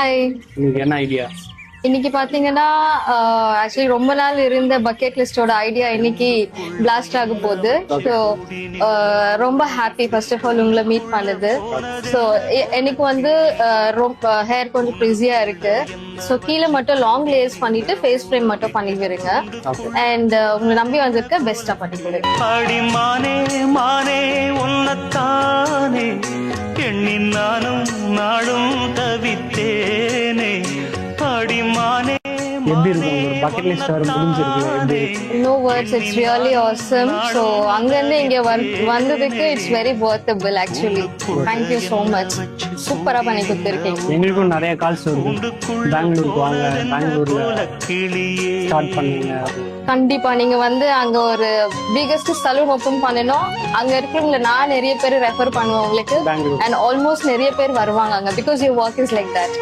Hi. உங்களுக்கு என்ன idea? இன்னைக்கு பாத்தீங்கன்னா ஆக்சுவலி ரொம்ப நாள் இருந்த பக்கெட் லிஸ்டோட ஐடியா இன்னைக்கு பிளாஸ்ட் ஆக போகுது. ஸோ ரொம்ப ஹாப்பி ஃபர்ஸ்ட் ஆஃப் ஆல் உங்களை மீட் பண்ணது. ஸோ எனக்கு வந்து ரொம்ப ஹேர் கொஞ்சம் பிஸியா இருக்கு. ஸோ கீழே மட்டும் லாங் லேயர்ஸ் பண்ணிட்டு ஃபேஸ் ஃப்ரேம் மட்டும் பண்ணிக்கிறேங்க. அண்ட் உங்களை நம்பி வந்திருக்க பெஸ்டா பண்ணி கொடுங்க. எப்படி இருக்கு உங்களோட பக்கெட் லிஸ்ட் வர முடிஞ்சிருக்கு? No words, it's really awesome. So அங்கிருந்து இங்க வந்ததுக்கு it's very worthable actually. Thank you so much. சூப்பரா பண்ணி கொடுத்துருக்கீங்க. எங்களுக்கும் நிறைய கால்ஸ் வருது, பெங்களூருக்கு வாங்க, பெங்களூர்ல ஸ்டார்ட் பண்ணுங்க. கண்டிப்பா நீங்க வந்து அங்க ஒரு பிகெஸ்ட் சலூன் ஓபன் பண்ணணும். அங்க இருக்கிறவங்களை நான் நிறைய பேர் ரெஃபர் பண்ணுவேன் உங்களுக்கு. அண்ட் ஆல்மோஸ்ட் நிறைய பேர் வருவாங்க அங்க, because your work is like that.